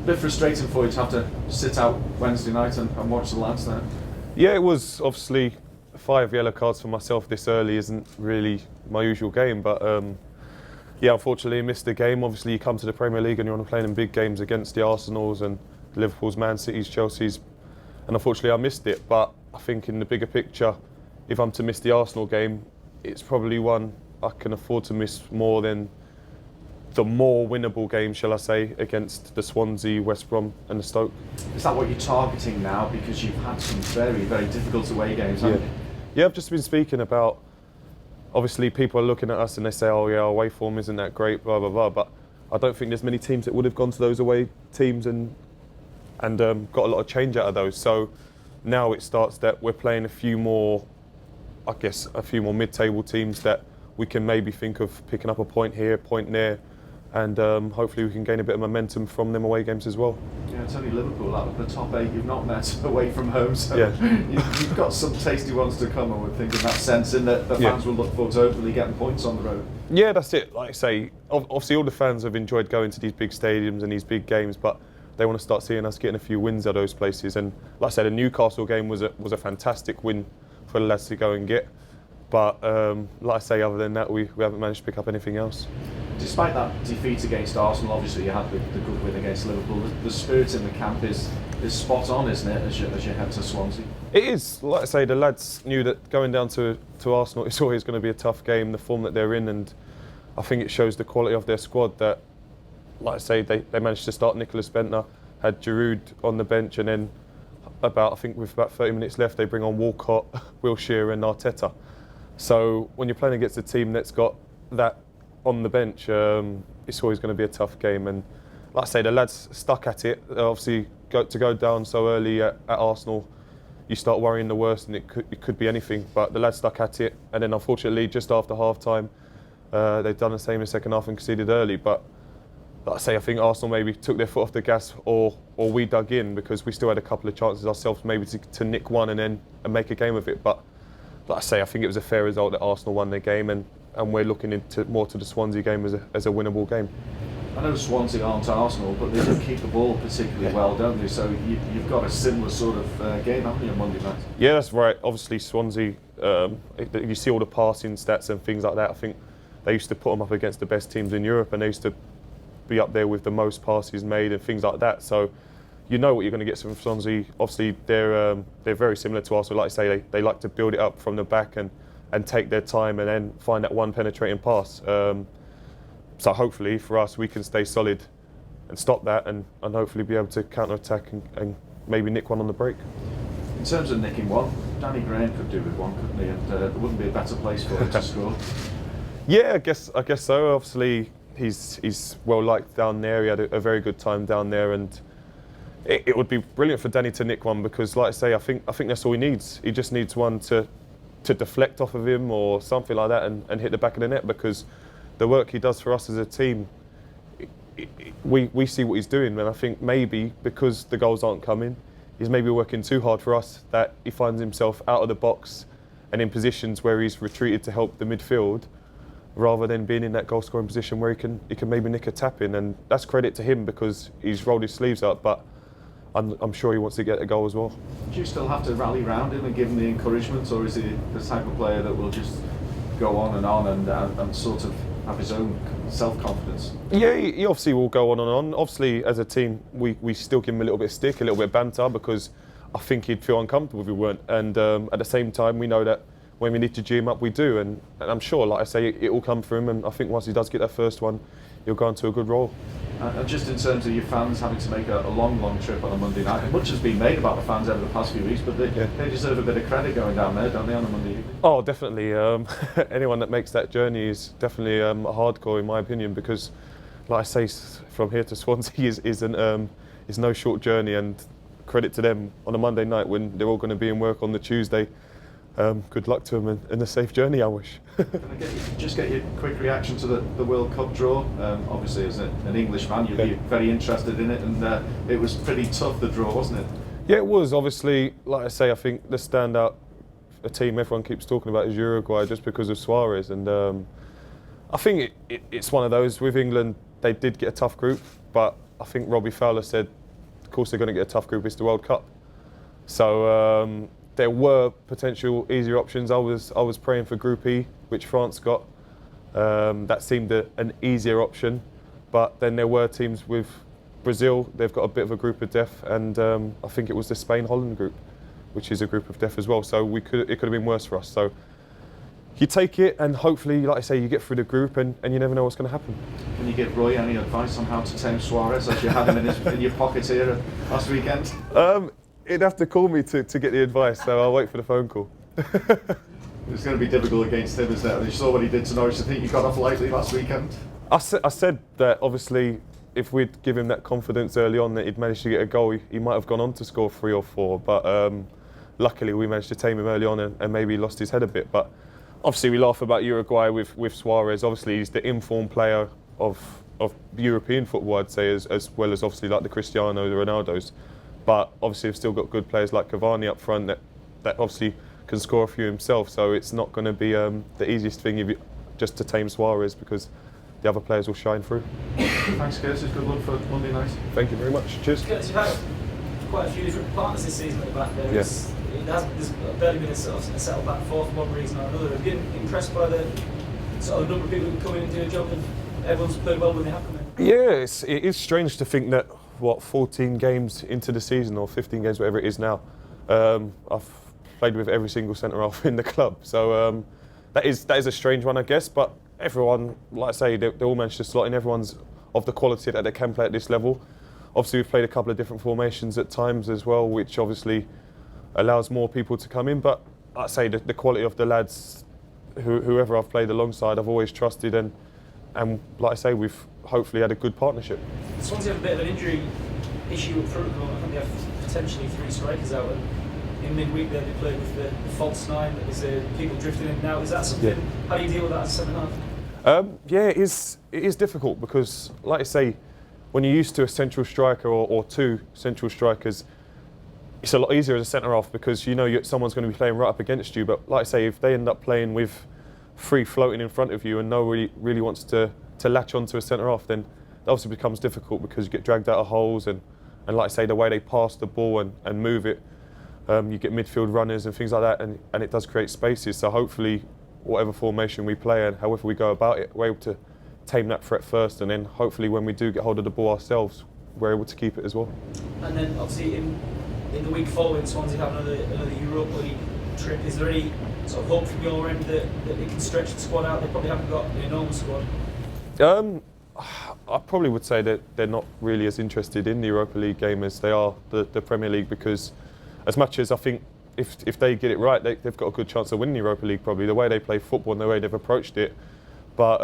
bit frustrating for you to have to sit out Wednesday night and watch the lads there. Yeah, it was. Obviously 5 yellow cards for myself this early isn't really my usual game, but yeah, unfortunately I missed the game. Obviously you come to the Premier League and you're playing in big games against the Arsenals and Liverpool's, Man City's, Chelsea's, and unfortunately I missed it. But I think in the bigger picture, if I'm to miss the Arsenal game, it's probably one I can afford to miss more than the more winnable game, shall I say, against the Swansea, West Brom and the Stoke. Is that what you're targeting now? Because you've had some very, very difficult away games, haven't you? Yeah, I've just been speaking about, obviously people are looking at us and they say, oh yeah, our away form isn't that great, blah, blah, blah. But I don't think there's many teams that would have gone to those away teams and got a lot of change out of those. So now it starts that we're playing a few more mid-table teams that we can maybe think of picking up a point here, a point there, and hopefully we can gain a bit of momentum from them away games as well. Yeah, it's only Liverpool out of the top 8 you've not met away from home, so yeah. you've got some tasty ones to come, I would think, in that sense, in that the fans will look forward to hopefully getting points on the road. Yeah, that's it. Like I say, obviously all the fans have enjoyed going to these big stadiums and these big games, but they want to start seeing us getting a few wins at those places. And like I said, the Newcastle game was a fantastic win for the lads to go and get. But like I say, other than that, we haven't managed to pick up anything else. Despite that defeat against Arsenal, obviously you had the good win against Liverpool. The spirit in the camp is spot on, isn't it, as you head to Swansea? It is. Like I say, the lads knew that going down to Arsenal, it's always going to be a tough game, the form that they're in, and I think it shows the quality of their squad that, like I say, they managed to start Nicholas Bentner, had Giroud on the bench, and then with about 30 minutes left, they bring on Walcott, Wilshere and Arteta. So when you're playing against a team that's got that on the bench, it's always going to be a tough game. And like I say, the lads stuck at it. Obviously, to go down so early at Arsenal, you start worrying the worst, and it could be anything. But the lads stuck at it, and then unfortunately, just after half time, they've done the same in the second half and conceded early. But like I say, I think Arsenal maybe took their foot off the gas, or we dug in, because we still had a couple of chances ourselves maybe to nick one and make a game of it. But like I say, I think it was a fair result that Arsenal won their game, and we're looking more to the Swansea game as a winnable game. I know Swansea aren't Arsenal, but they do keep the ball particularly well, don't they? So you've got a similar sort of game, haven't you, on Monday night? Yeah, that's right. Obviously, Swansea, you see all the passing stats and things like that. I think they used to put them up against the best teams in Europe, and they used to be up there with the most passes made and things like that. So you know what you're going to get from Swansea. Obviously, they're very similar to Arsenal. Like I say, they like to build it up from the back and take their time and then find that one penetrating pass. So hopefully for us, we can stay solid and stop that, and hopefully be able to counter-attack and maybe nick one on the break. In terms of nicking one, Danny Graham could do with one, couldn't he? And there wouldn't be a better place for him to score. Yeah, I guess so. Obviously, he's well liked down there. He had a very good time down there, and it would be brilliant for Danny to nick one, because, like I say, I think that's all he needs. He just needs one to deflect off of him or something like that and hit the back of the net, because the work he does for us as a team, we see what he's doing, and I think maybe because the goals aren't coming, he's maybe working too hard for us, that he finds himself out of the box and in positions where he's retreated to help the midfield, rather than being in that goal scoring position where he can maybe nick a tap in. And that's credit to him, because he's rolled his sleeves up, but I'm sure he wants to get a goal as well. Do you still have to rally round him and give him the encouragement, or is he the type of player that will just go on and sort of have his own self-confidence? Yeah, he obviously will go on and on. Obviously, as a team, we still give him a little bit of stick, a little bit of banter, because I think he'd feel uncomfortable if we weren't. And at the same time, we know that when we need to G him up, we do. And I'm sure, like I say, it will come for him. And I think once he does get that first one, he'll go into a good role. And just in terms of your fans having to make a long trip on a Monday night, much has been made about the fans over the past few weeks, but they deserve a bit of credit going down there, don't they, on a Monday evening? Oh, definitely. Anyone that makes that journey is definitely hardcore, in my opinion, because, like I say, from here to Swansea is no short journey, and credit to them on a Monday night when they're all going to be in work on the Tuesday. Good luck to them and a safe journey, I wish. Can I just get your quick reaction to the World Cup draw? Obviously, as an English fan, you'd be very interested in it, and it was pretty tough, the draw, wasn't it? Yeah, it was. Obviously, like I say, I think the standout team everyone keeps talking about is Uruguay, just because of Suarez. And I think it's one of those. With England, they did get a tough group, but I think Robbie Fowler said, of course they're going to get a tough group, it's the World Cup. So there were potential easier options. I was praying for Group E, which France got. That seemed an easier option. But then there were teams with Brazil, they've got a bit of a group of death, and I think it was the Spain-Holland group, which is a group of death as well. So it could have been worse for us. So you take it, and hopefully, like I say, you get through the group, and you never know what's going to happen. Can you give Roy any advice on how to tame Suarez, as you had him in your pocket here last weekend? He'd have to call me to get the advice, so I'll wait for the phone call. It's going to be difficult against him, isn't it? You saw what he did to Norwich. I think you got off lightly last weekend. I said that obviously if we'd give him that confidence early on that he'd managed to get a goal, he might have gone on to score 3 or 4. But luckily we managed to tame him early on and maybe he lost his head a bit. But obviously we laugh about Uruguay with Suarez. Obviously he's the informed player of European football, I'd say, as well as obviously like the Cristiano, the Ronaldos. But obviously we've still got good players like Cavani up front that obviously can score a few himself. So it's not going to be the easiest thing just to tame Suarez, because the other players will shine through. Thanks, Curtis. Good luck for Monday night. Thank you very much. Cheers. Curtis, you've had quite a few different partners this season at the back there. Yeah. There's barely been a settled back four for one reason or another. Have you been impressed by the sort of number of people who come in and do a job, and everyone's played well when they have come in? Yeah, it is strange to think that, 14 games into the season, or 15 games, whatever it is now, I've played with every single centre-half in the club. So that is a strange one, I guess, but everyone, like I say, they all managed to slot in. Everyone's of the quality that they can play at this level. Obviously, we've played a couple of different formations at times as well, which obviously allows more people to come in. But like I say, the quality of the lads, whoever I've played alongside, I've always trusted, and like I say, we've hopefully had a good partnership. Swansea have a bit of an injury issue up front at the moment. I think they have potentially 3 strikers out, and in midweek they played with the false 9. Is there people drifting in and out? Is that something? Yeah. How do you deal with that as a centre-half? Yeah, it is difficult, because, like I say, when you're used to a central striker or 2 central strikers, it's a lot easier as a centre-half, because you know someone's going to be playing right up against you. But like I say, if they end up playing with 3 floating in front of you and nobody really wants to latch onto a centre-half, then it obviously becomes difficult, because you get dragged out of holes, and like I say, the way they pass the ball and move it, you get midfield runners and things like that, and it does create spaces. So hopefully, whatever formation we play and however we go about it, we're able to tame that threat first, and then hopefully when we do get hold of the ball ourselves, we're able to keep it as well. And then obviously in the week following, Swansea have another Europa League trip. Is there any sort of hope from your end that they can stretch the squad out? They probably haven't got an enormous squad. I probably would say that they're not really as interested in the Europa League game as they are the Premier League, because as much as I think if they get it right, they've got a good chance of winning the Europa League, probably, the way they play football and the way they've approached it. But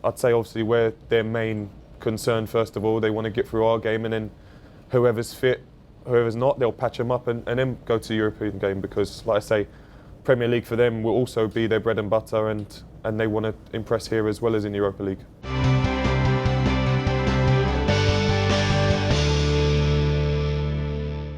I'd say obviously where their main concern, first of all, they want to get through our game, and then whoever's fit, whoever's not, they'll patch them up and then go to the European game, because, like I say, Premier League for them will also be their bread and butter, and they want to impress here as well as in the Europa League.